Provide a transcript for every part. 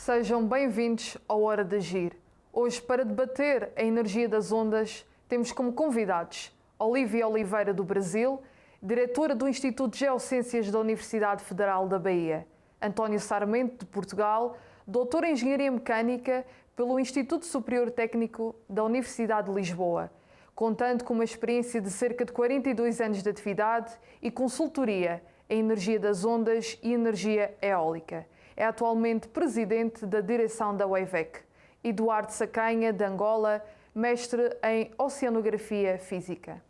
Sejam bem-vindos ao Hora de Agir. Hoje, para debater a energia das ondas, temos como convidados Olívia Oliveira, do Brasil, diretora do Instituto de Geociências da Universidade Federal da Bahia, António Sarmento, de Portugal, doutor em Engenharia Mecânica pelo Instituto Superior Técnico da Universidade de Lisboa, contando com uma experiência de cerca de 42 anos de atividade e consultoria em energia das ondas e energia eólica. É atualmente presidente da direção da WEVEC. Eduardo Sacanha, de Angola, mestre em Oceanografia Física.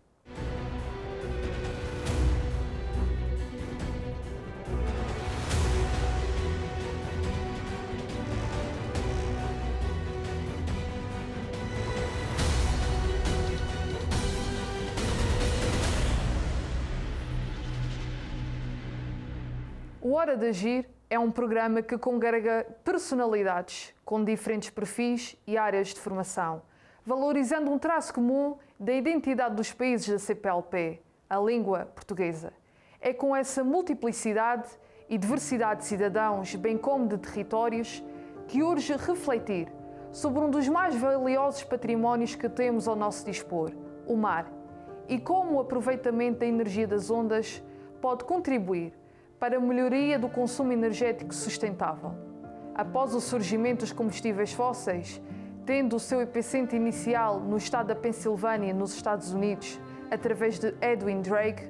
O Hora de Agir é um programa que congrega personalidades com diferentes perfis e áreas de formação, valorizando um traço comum da identidade dos países da CPLP, a língua portuguesa. É com essa multiplicidade e diversidade de cidadãos, bem como de territórios, que urge refletir sobre um dos mais valiosos patrimónios que temos ao nosso dispor, o mar, e como o aproveitamento da energia das ondas pode contribuir para a melhoria do consumo energético sustentável. Após o surgimento dos combustíveis fósseis, tendo o seu epicentro inicial no estado da Pensilvânia, nos Estados Unidos, através de Edwin Drake,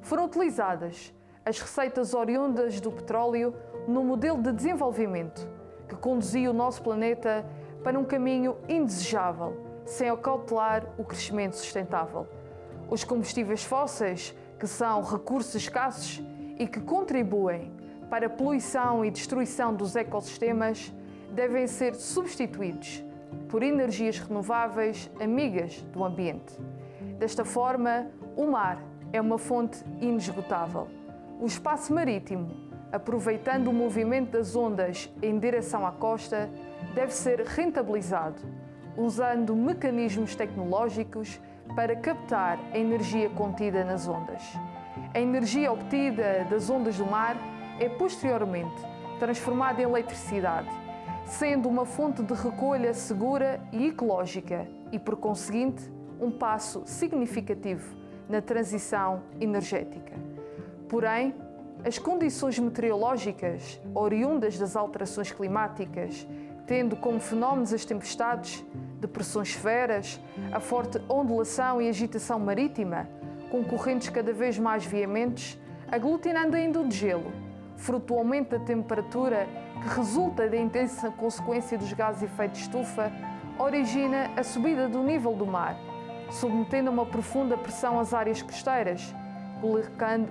foram utilizadas as receitas oriundas do petróleo no modelo de desenvolvimento que conduzia o nosso planeta para um caminho indesejável, sem acautelar o crescimento sustentável. Os combustíveis fósseis, que são recursos escassos e que contribuem para a poluição e destruição dos ecossistemas, devem ser substituídos por energias renováveis amigas do ambiente. Desta forma, o mar é uma fonte inesgotável. O espaço marítimo, aproveitando o movimento das ondas em direção à costa, deve ser rentabilizado, usando mecanismos tecnológicos para captar a energia contida nas ondas. A energia obtida das ondas do mar é posteriormente transformada em eletricidade, sendo uma fonte de recolha segura e ecológica e, por conseguinte, um passo significativo na transição energética. Porém, as condições meteorológicas oriundas das alterações climáticas, tendo como fenómenos as tempestades, depressões severas, a forte ondulação e agitação marítima, com correntes cada vez mais veementes, aglutinando ainda o degelo, fruto do aumento da temperatura que resulta da intensa consequência dos gases de efeito de estufa, origina a subida do nível do mar, submetendo a uma profunda pressão as áreas costeiras,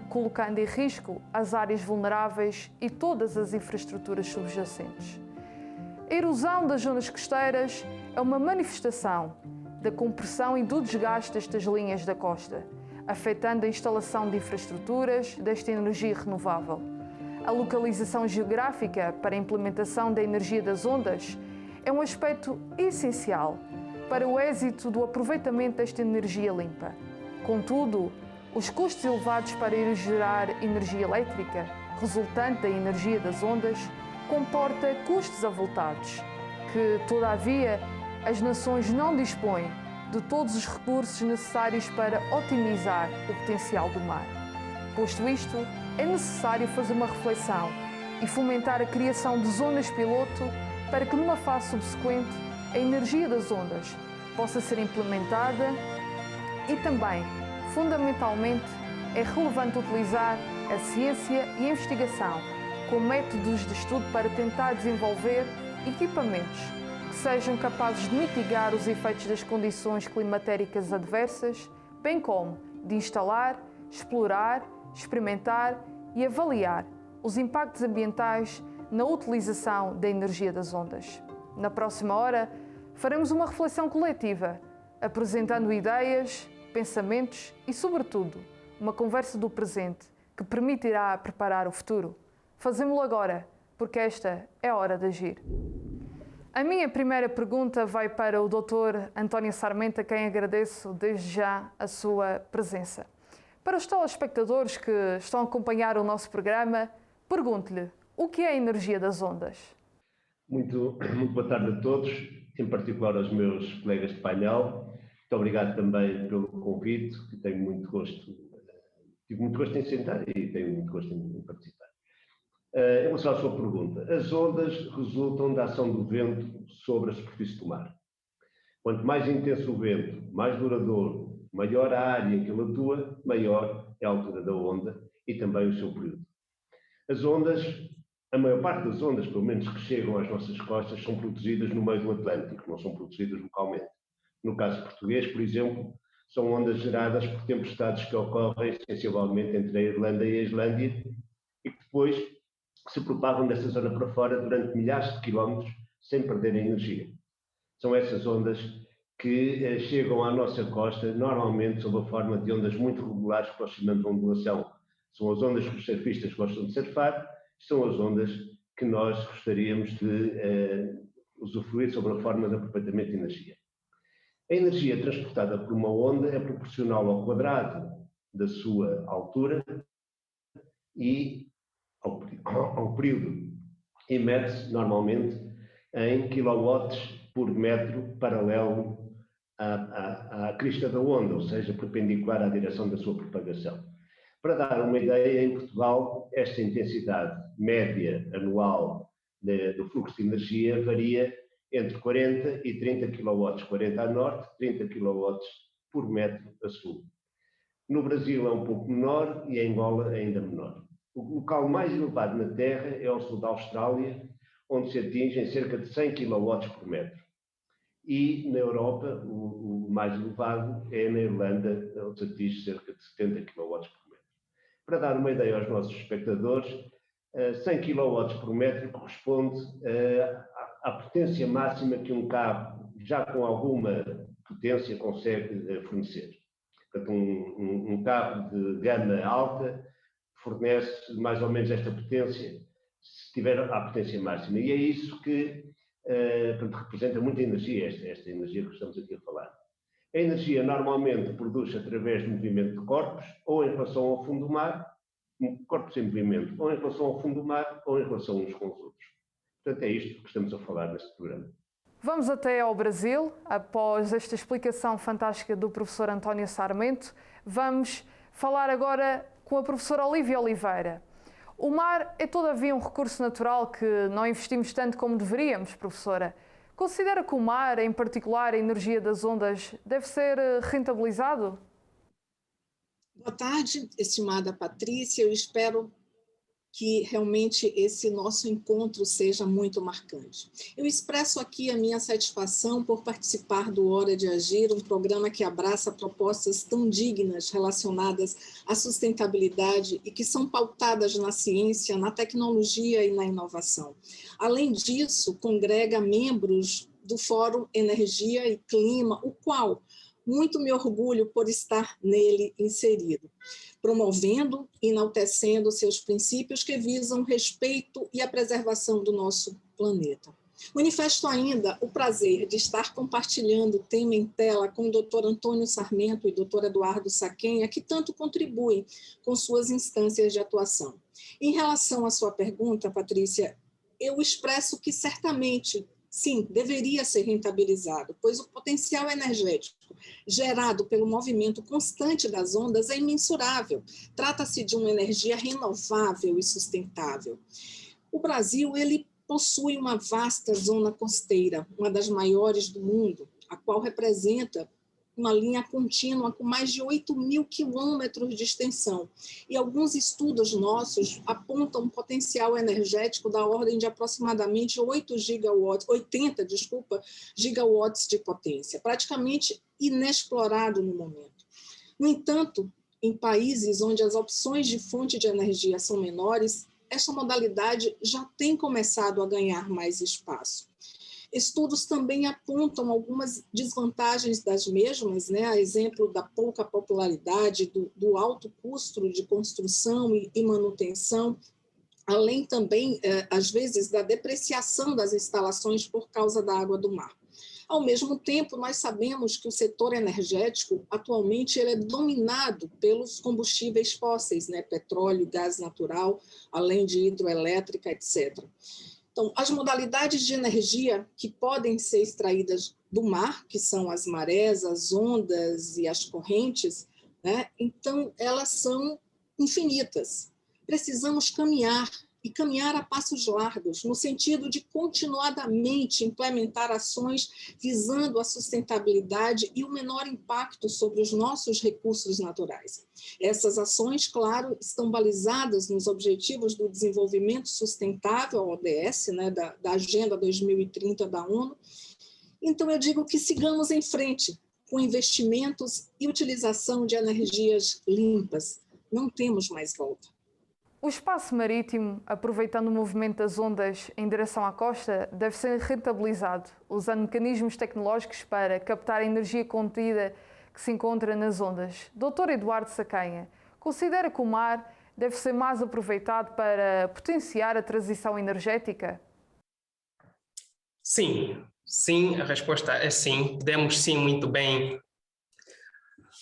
colocando em risco as áreas vulneráveis e todas as infraestruturas subjacentes. A erosão das zonas costeiras é uma manifestação da compressão e do desgaste destas linhas da costa, afetando a instalação de infraestruturas desta energia renovável. A localização geográfica para a implementação da energia das ondas é um aspecto essencial para o êxito do aproveitamento desta energia limpa. Contudo, os custos elevados para ir gerar energia elétrica, resultante da energia das ondas, comporta custos avultados, que, todavia, as nações não dispõem de todos os recursos necessários para otimizar o potencial do mar. Posto isto, é necessário fazer uma reflexão e fomentar a criação de zonas piloto para que, numa fase subsequente, a energia das ondas possa ser implementada e também, fundamentalmente, é relevante utilizar a ciência e a investigação como métodos de estudo para tentar desenvolver equipamentos que sejam capazes de mitigar os efeitos das condições climatéricas adversas, bem como de instalar, explorar, experimentar e avaliar os impactos ambientais na utilização da energia das ondas. Na próxima hora, faremos uma reflexão coletiva, apresentando ideias, pensamentos e, sobretudo, uma conversa do presente que permitirá preparar o futuro. Fazemo-lo agora, porque esta é a hora de agir. A minha primeira pergunta vai para o Dr. António Sarmento, a quem agradeço desde já a sua presença. Para os telespectadores que estão a acompanhar o nosso programa, pergunto-lhe: o que é a energia das ondas? Muito boa tarde a todos, em particular aos meus colegas de painel. Muito obrigado também pelo convite, que tive muito gosto em sentar e tenho muito gosto em participar. Em relação à sua pergunta, as ondas resultam da ação do vento sobre a superfície do mar. Quanto mais intenso o vento, mais duradouro, maior a área em que ele atua, maior é a altura da onda e também o seu período. As ondas, a maior parte das ondas, pelo menos que chegam às nossas costas, são produzidas no meio do Atlântico, não são produzidas localmente. No caso português, por exemplo, são ondas geradas por tempestades que ocorrem sensivelmente entre a Irlanda e a Islândia e que depois se propagam dessa zona para fora durante milhares de quilómetros sem perderem energia. São essas ondas que chegam à nossa costa, normalmente sob a forma de ondas muito regulares que oscilam de ondulação. São as ondas que os surfistas gostam de surfar, são as ondas que nós gostaríamos de usufruir sob a forma de aproveitamento de energia. A energia transportada por uma onda é proporcional ao quadrado da sua altura e ao período. E mede-se normalmente em quilowatts por metro paralelo à crista da onda, ou seja, perpendicular à direção da sua propagação. Para dar uma ideia, em Portugal, esta intensidade média anual do fluxo de energia varia entre 40 e 30 kW, 40 a norte, 30 kW por metro a sul. No Brasil é um pouco menor e em Angola ainda menor. O local mais elevado na Terra é ao sul da Austrália, onde se atingem cerca de 100 kW por metro. E na Europa, o mais elevado é na Irlanda, onde se atinge cerca de 70 kW por metro. Para dar uma ideia aos nossos espectadores, 100 kW por metro corresponde à potência máxima que um carro, já com alguma potência, consegue fornecer. Portanto, um carro de gama alta fornece mais ou menos esta potência, se tiver a potência máxima. E é isso que representa muita energia, esta energia que estamos aqui a falar. A energia normalmente produz através do movimento de corpos, ou em relação ao fundo do mar, corpos em movimento, ou em relação ao fundo do mar, ou em relação uns com os outros. Portanto, é isto que estamos a falar neste programa. Vamos até ao Brasil. Após esta explicação fantástica do professor António Sarmento, vamos falar agora com a professora Olívia Oliveira. O mar é, todavia, um recurso natural que não investimos tanto como deveríamos, professora. Considera que o mar, em particular a energia das ondas, deve ser rentabilizado? Boa tarde, estimada Patrícia. Eu espero que realmente esse nosso encontro seja muito marcante. Eu expresso aqui a minha satisfação por participar do Hora de Agir, um programa que abraça propostas tão dignas relacionadas à sustentabilidade e que são pautadas na ciência, na tecnologia e na inovação. Além disso, congrega membros do Fórum Energia e Clima, o qual muito me orgulho por estar nele inserido, promovendo e enaltecendo seus princípios que visam o respeito e a preservação do nosso planeta. Manifesto ainda o prazer de estar compartilhando o tema em tela com o Dr. Antônio Sarmento e Dr. Eduardo Saquenha, que tanto contribuem com suas instâncias de atuação. Em relação à sua pergunta, Patrícia, eu expresso que certamente, sim, deveria ser rentabilizado, pois o potencial energético gerado pelo movimento constante das ondas é imensurável. Trata-se de uma energia renovável e sustentável. O Brasil, ele possui uma vasta zona costeira, uma das maiores do mundo, a qual representa uma linha contínua com mais de 8.000 quilômetros de extensão. E alguns estudos nossos apontam um potencial energético da ordem de aproximadamente 80 gigawatts de potência, praticamente inexplorado no momento. No entanto, em países onde as opções de fonte de energia são menores, esta modalidade já tem começado a ganhar mais espaço. Estudos também apontam algumas desvantagens das mesmas, né? A exemplo da pouca popularidade, do alto custo de construção e manutenção, além também, às vezes, da depreciação das instalações por causa da água do mar. Ao mesmo tempo, nós sabemos que o setor energético, atualmente, ele é dominado pelos combustíveis fósseis, né? Petróleo, gás natural, além de hidroelétrica, etc. Então, as modalidades de energia que podem ser extraídas do mar, que são as marés, as ondas e as correntes, né? Então, elas são infinitas. Precisamos caminhar, e caminhar a passos largos, no sentido de continuadamente implementar ações visando a sustentabilidade e o menor impacto sobre os nossos recursos naturais. Essas ações, claro, estão balizadas nos Objetivos do Desenvolvimento Sustentável, ODS, né, da Agenda 2030 da ONU. Então, eu digo que sigamos em frente com investimentos e utilização de energias limpas. Não temos mais volta. O espaço marítimo, aproveitando o movimento das ondas em direção à costa, deve ser rentabilizado, usando mecanismos tecnológicos para captar a energia contida que se encontra nas ondas. Dr. Eduardo Sacaia, considera que o mar deve ser mais aproveitado para potenciar a transição energética? Sim, a resposta é sim. Podemos sim muito bem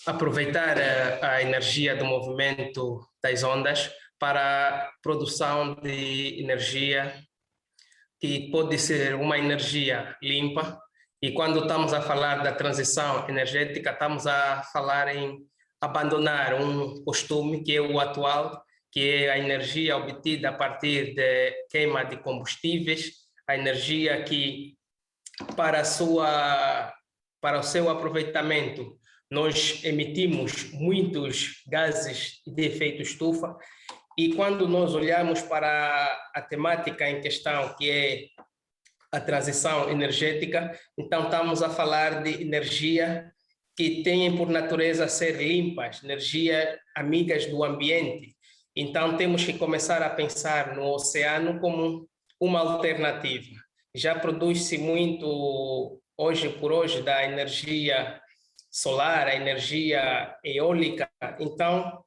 aproveitar a energia do movimento das ondas para a produção de energia que pode ser uma energia limpa. E quando estamos a falar da transição energética, estamos a falar em abandonar um costume que é o atual, que é a energia obtida a partir de queima de combustíveis, a energia que, para o seu aproveitamento, nós emitimos muitos gases de efeito estufa. E quando nós olhamos para a temática em questão, que é a transição energética, então estamos a falar de energia que têm por natureza ser limpas, energia amigas do ambiente. Então temos que começar a pensar no oceano como uma alternativa. Já produz-se muito, hoje por hoje, da energia solar, a energia eólica. Então,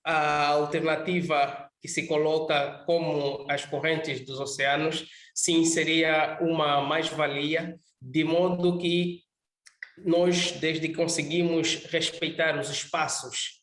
a alternativa que se coloca como as correntes dos oceanos, sim, seria uma mais-valia, de modo que nós, desde que conseguimos respeitar os espaços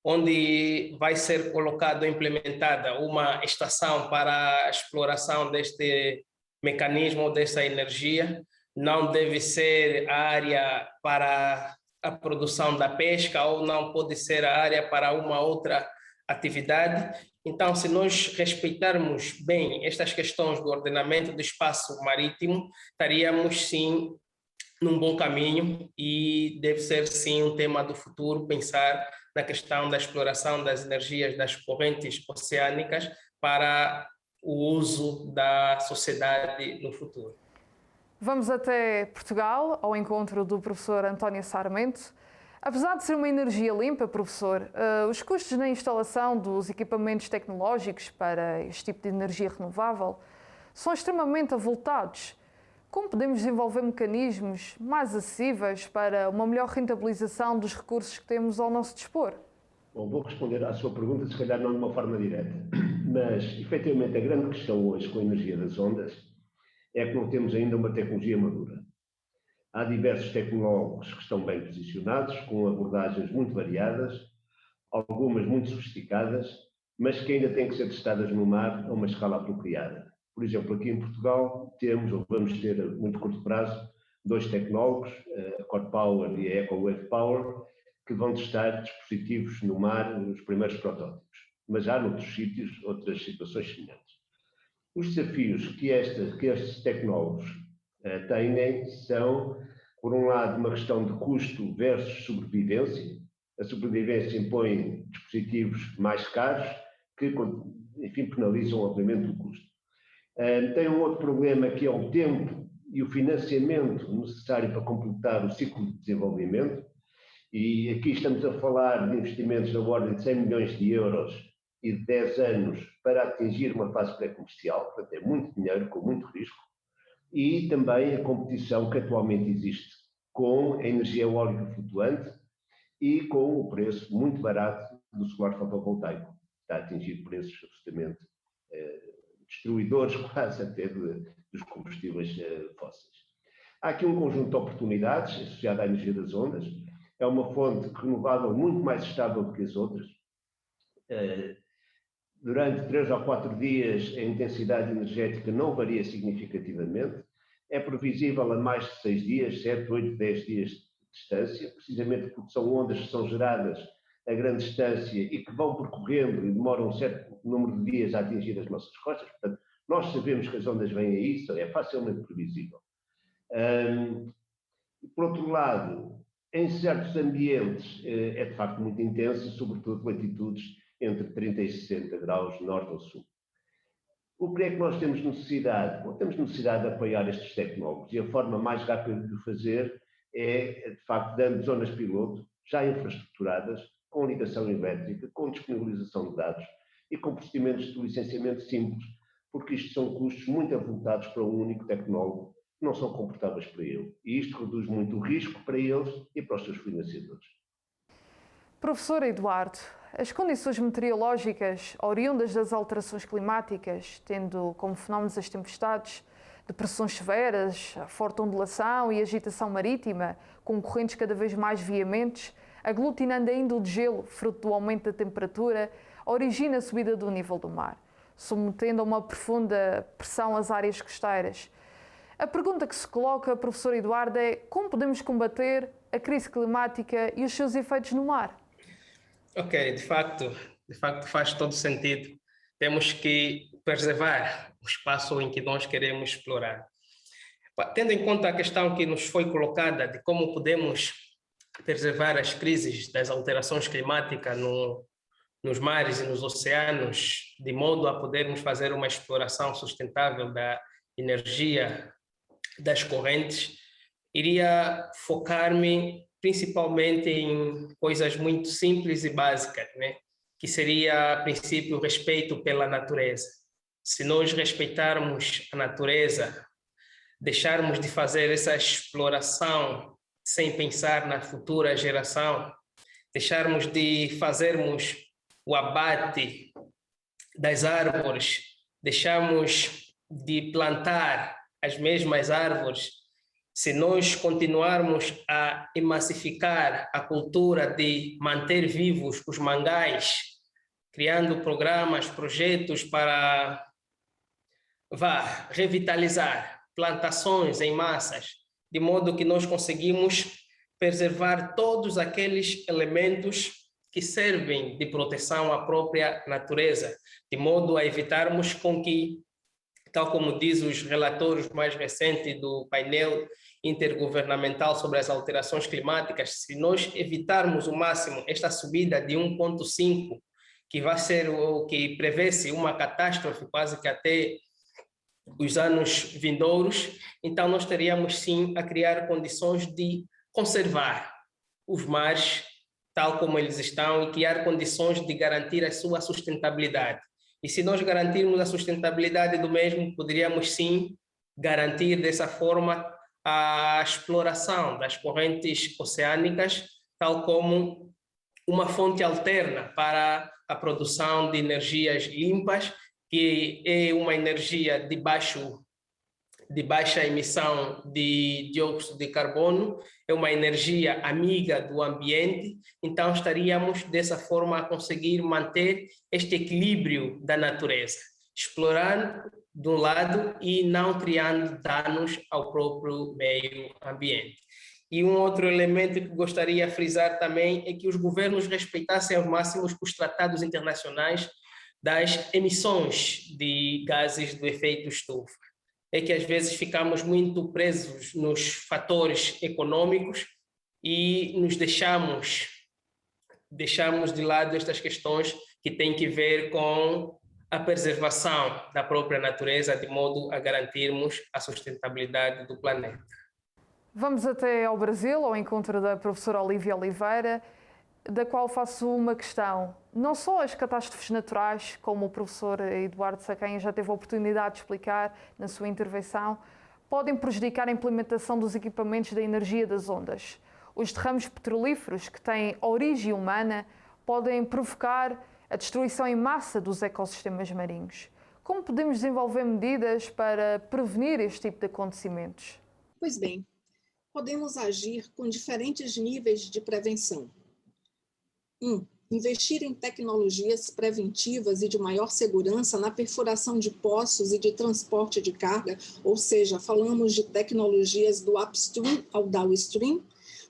onde vai ser colocada ou implementada uma estação para a exploração deste mecanismo, dessa energia, não deve ser a área para a produção da pesca ou não pode ser a área para uma outra atividade. Então, se nós respeitarmos bem estas questões do ordenamento do espaço marítimo, estaríamos sim num bom caminho e deve ser sim um tema do futuro pensar na questão da exploração das energias das correntes oceânicas para o uso da sociedade no futuro. Vamos até Portugal, ao encontro do professor António Sarmento. Apesar de ser uma energia limpa, professor, os custos na instalação dos equipamentos tecnológicos para este tipo de energia renovável são extremamente avultados. Como podemos desenvolver mecanismos mais acessíveis para uma melhor rentabilização dos recursos que temos ao nosso dispor? Bom, vou responder à sua pergunta, se calhar não de uma forma direta, mas, efetivamente, a grande questão hoje com a energia das ondas é que não temos ainda uma tecnologia madura. Há diversos tecnólogos que estão bem posicionados, com abordagens muito variadas, algumas muito sofisticadas, mas que ainda têm que ser testadas no mar a uma escala apropriada. Por exemplo, aqui em Portugal temos, ou vamos ter a muito curto prazo, 2 tecnólogos, a Core Power e a EcoWave Power, que vão testar dispositivos no mar, os primeiros protótipos. Mas há noutros sítios outras situações semelhantes. Os desafios que estes tecnólogos têm são, por um lado, uma questão de custo versus sobrevivência. A sobrevivência impõe dispositivos mais caros que, enfim, penalizam, obviamente, o custo. Tem um outro problema que é o tempo e o financiamento necessário para completar o ciclo de desenvolvimento. E aqui estamos a falar de investimentos na ordem de 100 milhões de euros e de 10 anos para atingir uma fase pré-comercial, portanto é muito dinheiro, com muito risco, e também a competição que atualmente existe com a energia eólica flutuante e com o preço muito barato do solar fotovoltaico. Está a atingir preços absolutamente destruidores quase até dos combustíveis fósseis. Há aqui um conjunto de oportunidades associado à energia das ondas. É uma fonte renovável muito mais estável do que as outras. Durante 3 ou 4 dias, a intensidade energética não varia significativamente. É previsível a mais de 6 dias, 7, 8, 10 dias de distância, precisamente porque são ondas que são geradas a grande distância e que vão percorrendo e demoram um certo número de dias a atingir as nossas costas. Portanto, nós sabemos que as ondas vêm a isso, é facilmente previsível. Por outro lado, em certos ambientes é de facto muito intensa, sobretudo latitudes entre 30 e 60 graus norte ou sul. O que é que nós temos necessidade? Bom, temos necessidade de apoiar estes tecnólogos e a forma mais rápida de o fazer é, de facto, dando zonas piloto, já infraestruturadas, com ligação elétrica, com disponibilização de dados e com procedimentos de licenciamento simples, porque isto são custos muito avultados para um único tecnólogo, que não são confortáveis para ele. E isto reduz muito o risco para eles e para os seus financiadores. Professor Eduardo, as condições meteorológicas oriundas das alterações climáticas, tendo como fenómenos as tempestades, depressões severas, a forte ondulação e agitação marítima, com correntes cada vez mais veementes, aglutinando ainda o degelo, fruto do aumento da temperatura, origina a subida do nível do mar, submetendo a uma profunda pressão as áreas costeiras. A pergunta que se coloca, professor Eduardo, é como podemos combater a crise climática e os seus efeitos no mar? Ok, de facto faz todo sentido. Temos que preservar o espaço em que nós queremos explorar. Tendo em conta a questão que nos foi colocada de como podemos preservar as crises das alterações climáticas nos mares e nos oceanos, de modo a podermos fazer uma exploração sustentável da energia das correntes, iria focar-me principalmente em coisas muito simples e básicas, né? Que seria, a princípio, o respeito pela natureza. Se nós respeitarmos a natureza, deixarmos de fazer essa exploração sem pensar na futura geração, deixarmos de fazermos o abate das árvores, deixarmos de plantar as mesmas árvores, se nós continuarmos a emassificar a cultura de manter vivos os mangais, criando programas, projetos para revitalizar plantações em massas, de modo que nós conseguimos preservar todos aqueles elementos que servem de proteção à própria natureza, de modo a evitarmos com que, tal como diz os relatórios mais recentes do painel intergovernamental sobre as alterações climáticas, se nós evitarmos o máximo esta subida de 1,5, que vai ser o que prevê-se uma catástrofe quase que até os anos vindouros, então nós teríamos sim a criar condições de conservar os mares tal como eles estão e criar condições de garantir a sua sustentabilidade. E se nós garantirmos a sustentabilidade do mesmo, poderíamos sim garantir dessa forma a exploração das correntes oceânicas, tal como uma fonte alterna para a produção de energias limpas, que é uma energia de baixa emissão de dióxido de carbono, é uma energia amiga do ambiente, então estaríamos dessa forma a conseguir manter este equilíbrio da natureza, explorando de um lado e não criando danos ao próprio meio ambiente. E um outro elemento que gostaria de frisar também é que os governos respeitassem ao máximo os tratados internacionais das emissões de gases do efeito estufa. É que às vezes ficamos muito presos nos fatores econômicos e nos deixamos de lado estas questões que têm que ver com a preservação da própria natureza, de modo a garantirmos a sustentabilidade do planeta. Vamos até ao Brasil, ao encontro da professora Olívia Oliveira, da qual faço uma questão. Não só as catástrofes naturais, como o professor Eduardo Sacainha já teve a oportunidade de explicar na sua intervenção, podem prejudicar a implementação dos equipamentos da energia das ondas. Os derrames petrolíferos, que têm origem humana, podem provocar a destruição em massa dos ecossistemas marinhos. Como podemos desenvolver medidas para prevenir este tipo de acontecimentos? Pois bem, podemos agir com diferentes níveis de prevenção. investir em tecnologias preventivas e de maior segurança na perfuração de poços e de transporte de carga, ou seja, falamos de tecnologias do upstream ao downstream.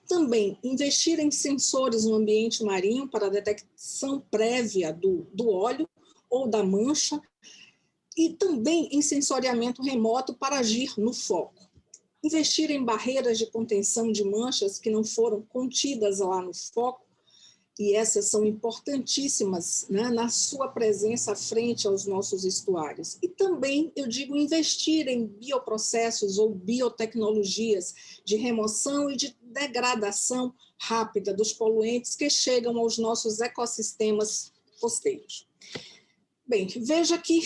Também investir em sensores no ambiente marinho para a detecção prévia do óleo ou da mancha, e também em sensoriamento remoto para agir no foco. Investir em barreiras de contenção de manchas que não foram contidas lá no foco, e essas são importantíssimas, né, na sua presença frente aos nossos estuários. E também, eu digo, investir em bioprocessos ou biotecnologias de remoção e de degradação rápida dos poluentes que chegam aos nossos ecossistemas costeiros. Bem, veja que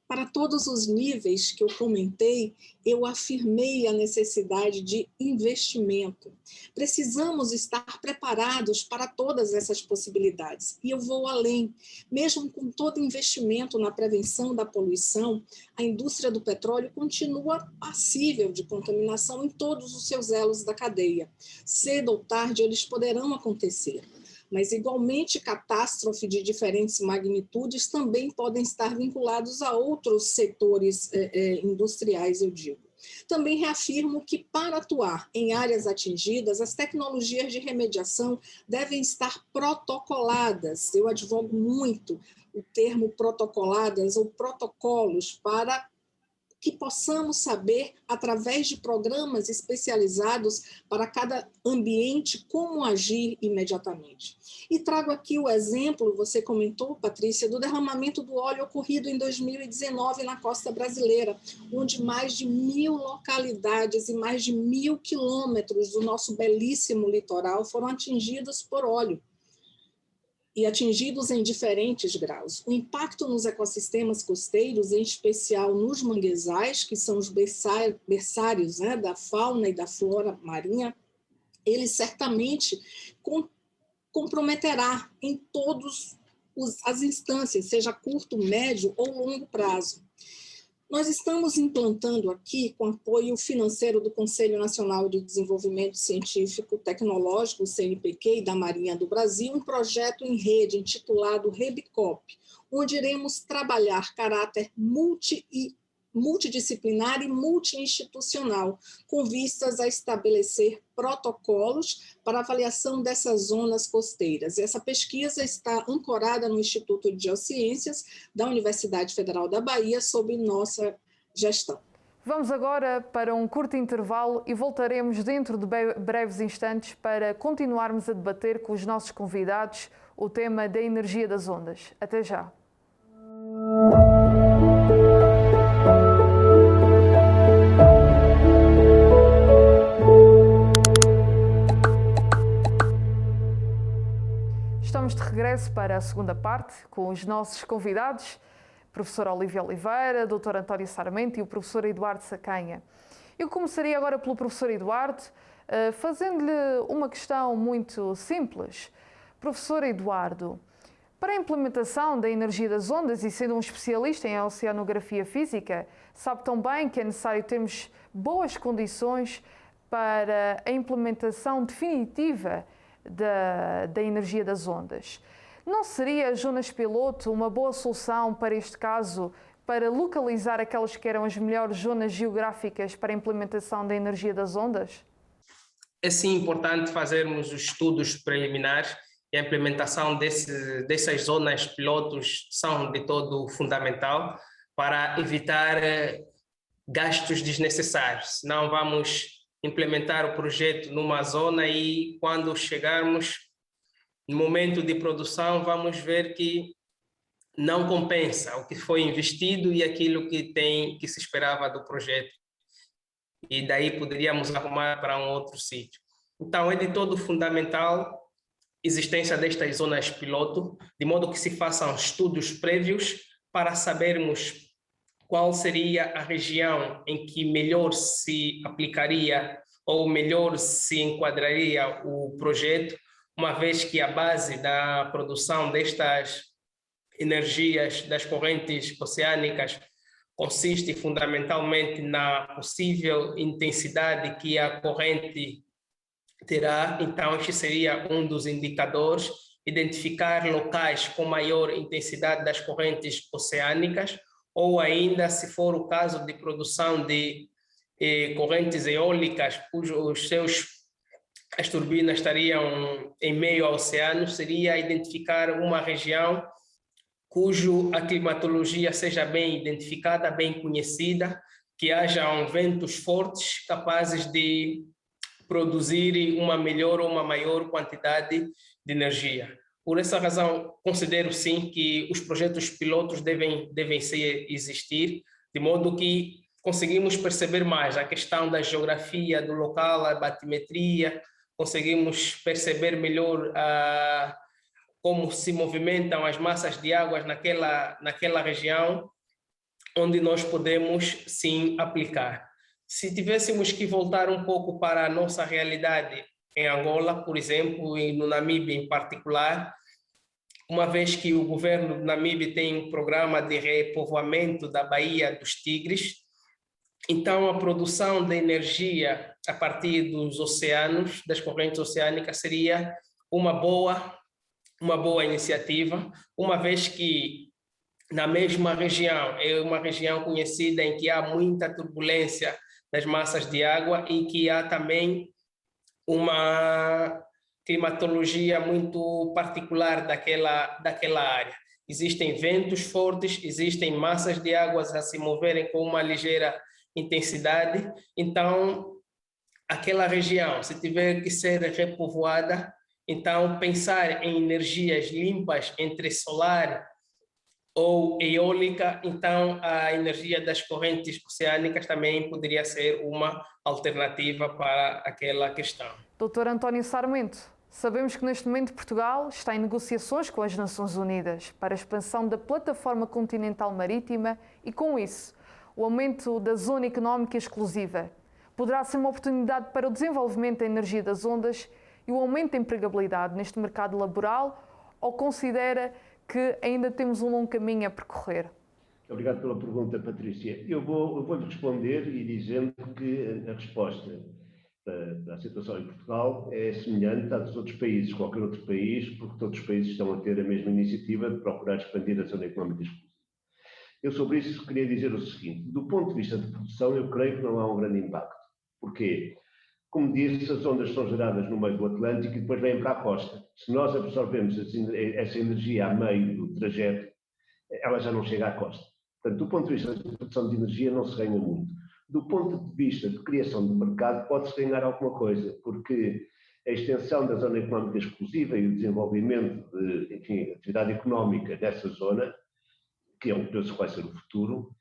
para todos os níveis que eu comentei, eu afirmei a necessidade de investimento. Precisamos estar preparados para todas essas possibilidades. E eu vou além. Mesmo com todo investimento na prevenção da poluição, a indústria do petróleo continua passível de contaminação em todos os seus elos da cadeia. Cedo ou tarde, eles poderão acontecer. Mas, igualmente, catástrofe de diferentes magnitudes também podem estar vinculados a outros setores industriais, eu digo. Também reafirmo que, para atuar em áreas atingidas, as tecnologias de remediação devem estar protocoladas. Eu advogo muito o termo protocoladas ou protocolos para que possamos saber, através de programas especializados para cada ambiente, como agir imediatamente. E trago aqui o exemplo, você comentou, Patrícia, do derramamento do óleo ocorrido em 2019 na costa brasileira, onde mais de 1.000 localidades e mais de 1.000 quilômetros do nosso belíssimo litoral foram atingidos por óleo, e atingidos em diferentes graus. O impacto nos ecossistemas costeiros, em especial nos manguezais, que são os berçários, né, da fauna e da flora marinha, ele certamente comprometerá em todas as instâncias, seja curto, médio ou longo prazo. Nós estamos implantando aqui, com apoio financeiro do Conselho Nacional de Desenvolvimento Científico Tecnológico, o CNPq, e da Marinha do Brasil, um projeto em rede intitulado REBICOP, onde iremos trabalhar caráter multidisciplinar e multi-institucional, com vistas a estabelecer protocolos para avaliação dessas zonas costeiras. Essa pesquisa está ancorada no Instituto de Geociências da Universidade Federal da Bahia, sob nossa gestão. Vamos agora para um curto intervalo e voltaremos dentro de breves instantes para continuarmos a debater com os nossos convidados o tema da energia das ondas. Até já! Estamos de regresso para a segunda parte com os nossos convidados, professora Olívia Oliveira, doutor António Sarmento e o professor Eduardo Sacanha. Eu começaria agora pelo professor Eduardo, fazendo-lhe uma questão muito simples. Professor Eduardo, para a implementação da energia das ondas e sendo um especialista em oceanografia física, sabe tão bem que é necessário termos boas condições para a implementação definitiva da energia das ondas. Não seria as zonas piloto uma boa solução para este caso, para localizar aquelas que eram as melhores zonas geográficas para a implementação da energia das ondas? É sim importante fazermos os estudos preliminares e a implementação dessas zonas pilotos são de todo fundamental para evitar gastos desnecessários. Senão vamos implementar o projeto numa zona e quando chegarmos no momento de produção vamos ver que não compensa o que foi investido e aquilo que se esperava do projeto. E daí poderíamos arrumar para um outro sítio. Então é de todo fundamental a existência destas zonas piloto, de modo que se façam estudos prévios para sabermos qual seria a região em que melhor se aplicaria ou melhor se enquadraria o projeto, uma vez que a base da produção destas energias das correntes oceânicas consiste fundamentalmente na possível intensidade que a corrente terá. Então, este seria um dos indicadores identificar locais com maior intensidade das correntes oceânicas, ou ainda, se for o caso de produção de correntes eólicas, as turbinas estariam em meio ao oceano, seria identificar uma região cuja climatologia seja bem identificada, bem conhecida, que hajam ventos fortes capazes de produzir uma melhor ou uma maior quantidade de energia. Por essa razão, considero sim que os projetos pilotos devem existir, de modo que conseguimos perceber mais a questão da geografia do local, a batimetria, conseguimos perceber melhor como se movimentam as massas de águas naquela região, onde nós podemos sim aplicar. Se tivéssemos que voltar um pouco para a nossa realidade em Angola, por exemplo, e no Namíbia em particular, uma vez que o governo do Namíbia tem um programa de repovoamento da Baía dos Tigres, então a produção de energia a partir dos oceanos, das correntes oceânicas, seria uma boa iniciativa, uma vez que na mesma região, é uma região conhecida em que há muita turbulência das massas de água e que há também uma climatologia muito particular daquela área. Existem ventos fortes, existem massas de águas a se moverem com uma ligeira intensidade, então aquela região, se tiver que ser repovoada, então pensar em energias limpas entre solar ou eólica, então a energia das correntes oceânicas também poderia ser uma alternativa para aquela questão. Dr. António Sarmento, sabemos que neste momento Portugal está em negociações com as Nações Unidas para a expansão da plataforma continental marítima e, com isso, o aumento da zona económica exclusiva. Poderá ser uma oportunidade para o desenvolvimento da energia das ondas e o aumento da empregabilidade neste mercado laboral, ou considera que ainda temos um longo caminho a percorrer? Obrigado pela pergunta, Patrícia. Eu vou-lhe responder e dizendo que a resposta da situação em Portugal é semelhante à dos outros países, qualquer outro país, porque todos os países estão a ter a mesma iniciativa de procurar expandir a zona económica exclusiva. Eu sobre isso queria dizer o seguinte: do ponto de vista de produção, eu creio que não há um grande impacto. Porquê? Como disse, as ondas são geradas no meio do Atlântico e depois vêm para a costa. Se nós absorvemos essa energia a meio do trajeto, ela já não chega à costa. Portanto, do ponto de vista da produção de energia, não se ganha muito. Do ponto de vista de criação de mercado, pode-se ganhar alguma coisa, porque a extensão da zona económica exclusiva e o desenvolvimento de atividade económica dessa zona, que é o que penso que vai ser o futuro,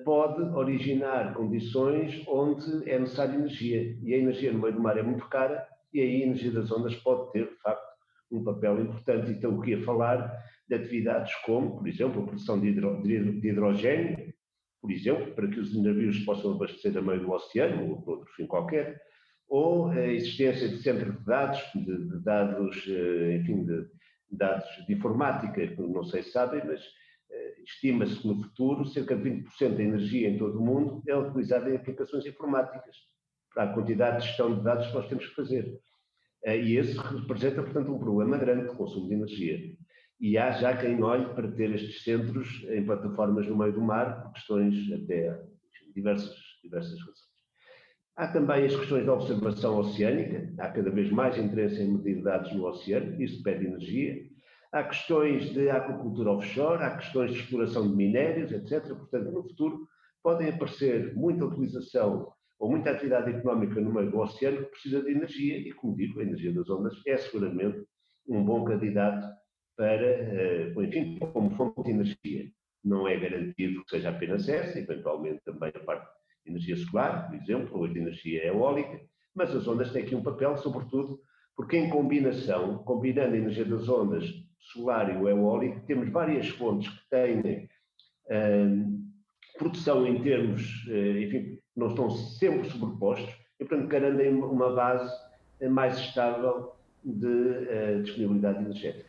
pode originar condições onde é necessária energia. E a energia no meio do mar é muito cara, e aí a energia das ondas pode ter, de facto, um papel importante. Então, eu queria falar de atividades como, por exemplo, a produção de hidrogênio, por exemplo, para que os navios possam abastecer a meio do oceano, ou por outro fim qualquer, ou a existência de centros de dados, de dados, enfim, de dados de informática, que não sei se sabem, mas estima-se que no futuro cerca de 20% da energia em todo o mundo é utilizada em aplicações informáticas, para a quantidade de gestão de dados que nós temos que fazer. E esse representa, portanto, um problema grande de consumo de energia. E há já quem olhe para ter estes centros em plataformas no meio do mar, por questões até diversas razões. Há também as questões da observação oceânica, há cada vez mais interesse em medir dados no oceano, isso pede energia. Há questões de aquacultura offshore, há questões de exploração de minérios, etc. Portanto, no futuro podem aparecer muita utilização ou muita atividade económica no meio do oceano que precisa de energia e, como digo, a energia das ondas é seguramente um bom candidato para, enfim, como fonte de energia. Não é garantido que seja apenas essa, eventualmente também a parte de energia solar, por exemplo, ou de energia eólica, mas as ondas têm aqui um papel, sobretudo, porque em combinação, combinando a energia das ondas solar e o eólico, temos várias fontes que têm produção em termos, enfim, não estão sempre sobrepostos e, portanto, garantem uma base mais estável de disponibilidade energética.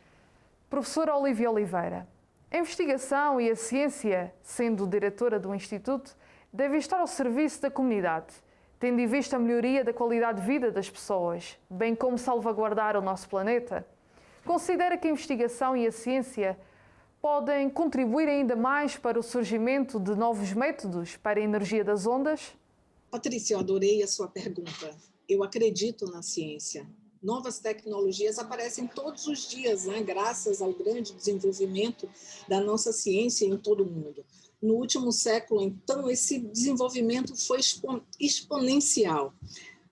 Professora Olívia Oliveira, a investigação e a ciência, sendo diretora do Instituto, devem estar ao serviço da comunidade, tendo em vista a melhoria da qualidade de vida das pessoas, bem como salvaguardar o nosso planeta. Considera que a investigação e a ciência podem contribuir ainda mais para o surgimento de novos métodos para a energia das ondas? Patrícia, eu adorei a sua pergunta. Eu acredito na ciência. Novas tecnologias aparecem todos os dias, né? Graças ao grande desenvolvimento da nossa ciência em todo o mundo. No último século, então, esse desenvolvimento foi exponencial.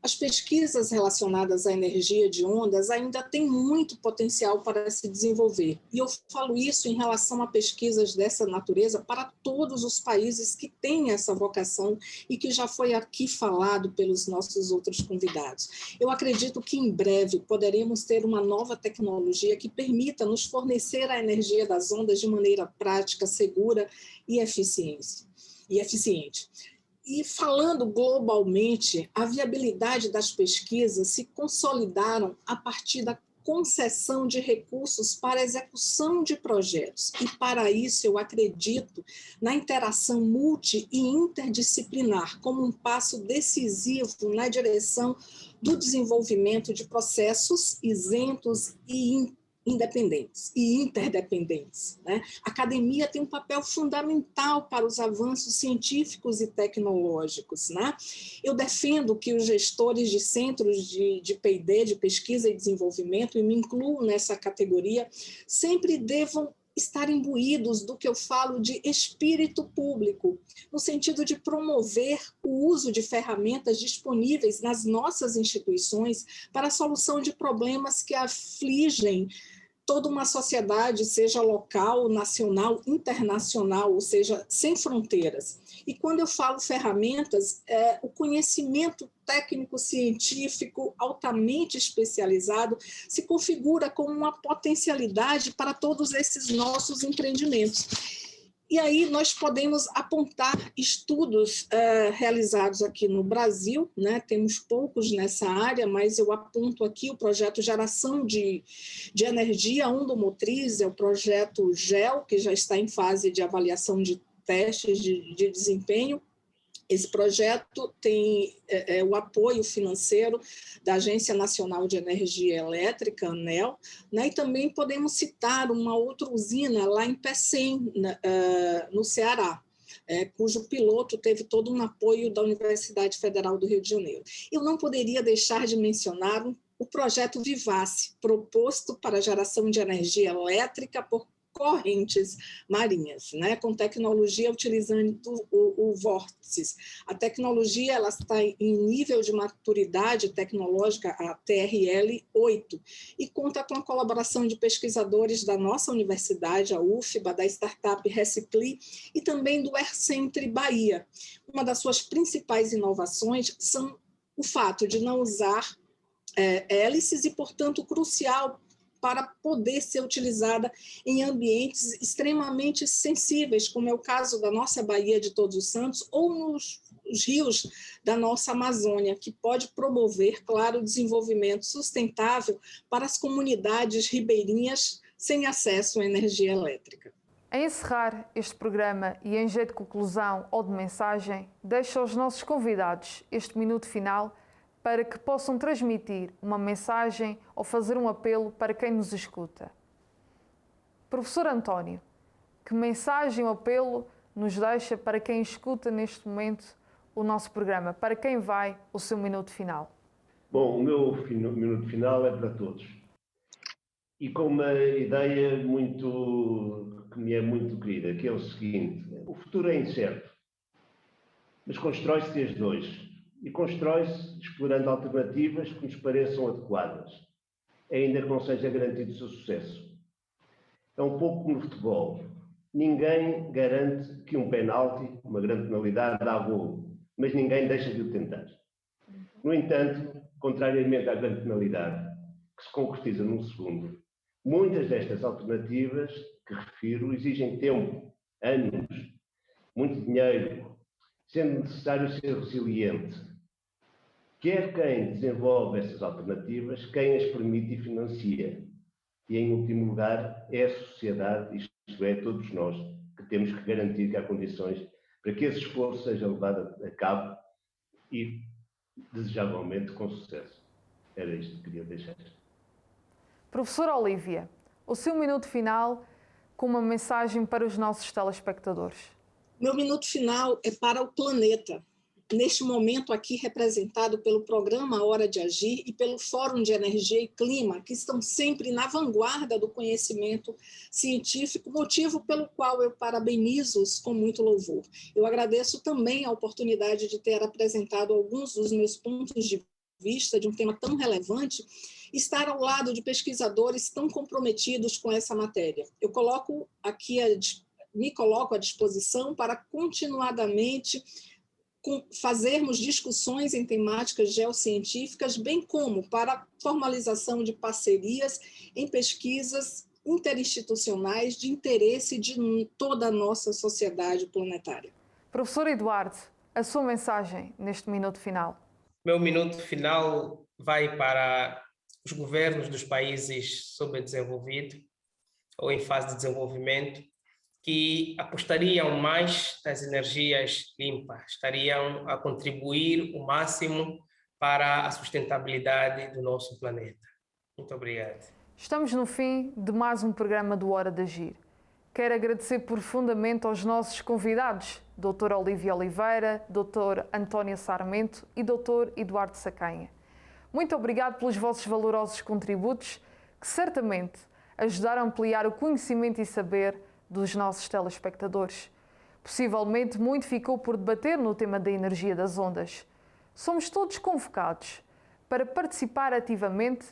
As pesquisas relacionadas à energia de ondas ainda têm muito potencial para se desenvolver. E eu falo isso em relação a pesquisas dessa natureza para todos os países que têm essa vocação e que já foi aqui falado pelos nossos outros convidados. Eu acredito que em breve poderemos ter uma nova tecnologia que permita nos fornecer a energia das ondas de maneira prática, segura e eficiente. E falando globalmente, a viabilidade das pesquisas se consolidaram a partir da concessão de recursos para a execução de projetos. E para isso eu acredito na interação multi e interdisciplinar como um passo decisivo na direção do desenvolvimento de processos isentos e independentes e interdependentes, né? A academia tem um papel fundamental para os avanços científicos e tecnológicos, né? Eu defendo que os gestores de centros de P&D, de pesquisa e desenvolvimento, e me incluo nessa categoria, sempre devam estar imbuídos do que eu falo de espírito público, no sentido de promover o uso de ferramentas disponíveis nas nossas instituições para a solução de problemas que afligem toda uma sociedade, seja local, nacional, internacional, ou seja, sem fronteiras. E quando eu falo ferramentas, o conhecimento técnico-científico altamente especializado se configura como uma potencialidade para todos esses nossos empreendimentos. E aí nós podemos apontar estudos realizados aqui no Brasil, né? Temos poucos nessa área, mas eu aponto aqui o projeto Geração de Energia Ondomotriz, é o projeto GEL, que já está em fase de avaliação de testes de desempenho. Esse projeto tem o apoio financeiro da Agência Nacional de Energia Elétrica, ANEEL, né? E também podemos citar uma outra usina lá em Pecém, no Ceará, cujo piloto teve todo um apoio da Universidade Federal do Rio de Janeiro. Eu não poderia deixar de mencionar o projeto Vivace, proposto para a geração de energia elétrica por correntes marinhas, né, com tecnologia utilizando o vórtices. A tecnologia ela está em nível de maturidade tecnológica, a TRL 8, e conta com a colaboração de pesquisadores da nossa universidade, a UFBA, da startup Recicli e também do AirCentre Bahia. Uma das suas principais inovações são o fato de não usar hélices e, portanto, crucial para poder ser utilizada em ambientes extremamente sensíveis, como é o caso da nossa Baía de Todos os Santos, ou nos rios da nossa Amazônia, que pode promover, claro, o desenvolvimento sustentável para as comunidades ribeirinhas sem acesso à energia elétrica. A encerrar este programa e em jeito de conclusão ou de mensagem, deixo aos nossos convidados este minuto final para que possam transmitir uma mensagem ou fazer um apelo para quem nos escuta. Professor António, que mensagem ou apelo nos deixa para quem escuta neste momento o nosso programa? Para quem vai o seu minuto final? Bom, o meu minuto final é para todos. E com uma ideia que me é muito querida, que é o seguinte: o futuro é incerto, mas constrói-se desde hoje. E constrói-se explorando alternativas que nos pareçam adequadas, ainda que não seja garantido o seu sucesso. É um pouco como no futebol. Ninguém garante que um penalti, uma grande penalidade, dá golo, mas ninguém deixa de o tentar. No entanto, contrariamente à grande penalidade, que se concretiza num segundo, muitas destas alternativas que refiro exigem tempo, anos, muito dinheiro, sendo necessário ser resiliente. Quer quem desenvolve essas alternativas, quem as permite e financia. E, em último lugar, é a sociedade, isto é, todos nós, que temos que garantir que há condições para que esse esforço seja levado a cabo e, desejavelmente, com sucesso. Era isto que queria deixar. Professora Olívia, o seu minuto final com uma mensagem para os nossos telespectadores. Meu minuto final é para o planeta. Neste momento aqui representado pelo programa Hora de Agir e pelo Fórum de Energia e Clima, que estão sempre na vanguarda do conhecimento científico, motivo pelo qual eu parabenizo-os com muito louvor. Eu agradeço também a oportunidade de ter apresentado alguns dos meus pontos de vista de um tema tão relevante, estar ao lado de pesquisadores tão comprometidos com essa matéria. Eu me coloco à disposição para continuadamente fazermos discussões em temáticas geocientíficas, bem como para a formalização de parcerias em pesquisas interinstitucionais de interesse de toda a nossa sociedade planetária. Professor Eduardo, a sua mensagem neste minuto final. Meu minuto final vai para os governos dos países subdesenvolvidos ou em fase de desenvolvimento, que apostariam mais nas energias limpas, estariam a contribuir o máximo para a sustentabilidade do nosso planeta. Muito obrigado. Estamos no fim de mais um programa do Hora de Agir. Quero agradecer profundamente aos nossos convidados, Dr. Olívia Oliveira, Dr. Antónia Sarmento e Dr. Eduardo Sacanha. Muito obrigado pelos vossos valorosos contributos, que certamente ajudaram a ampliar o conhecimento e saber dos nossos telespectadores. Possivelmente muito ficou por debater no tema da energia das ondas. Somos todos convocados para participar ativamente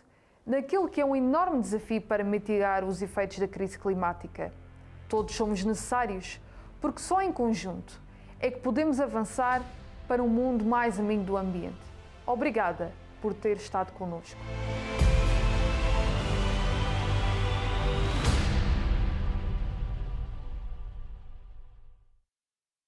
naquilo que é um enorme desafio para mitigar os efeitos da crise climática. Todos somos necessários, porque só em conjunto é que podemos avançar para um mundo mais amigo do ambiente. Obrigada por ter estado connosco.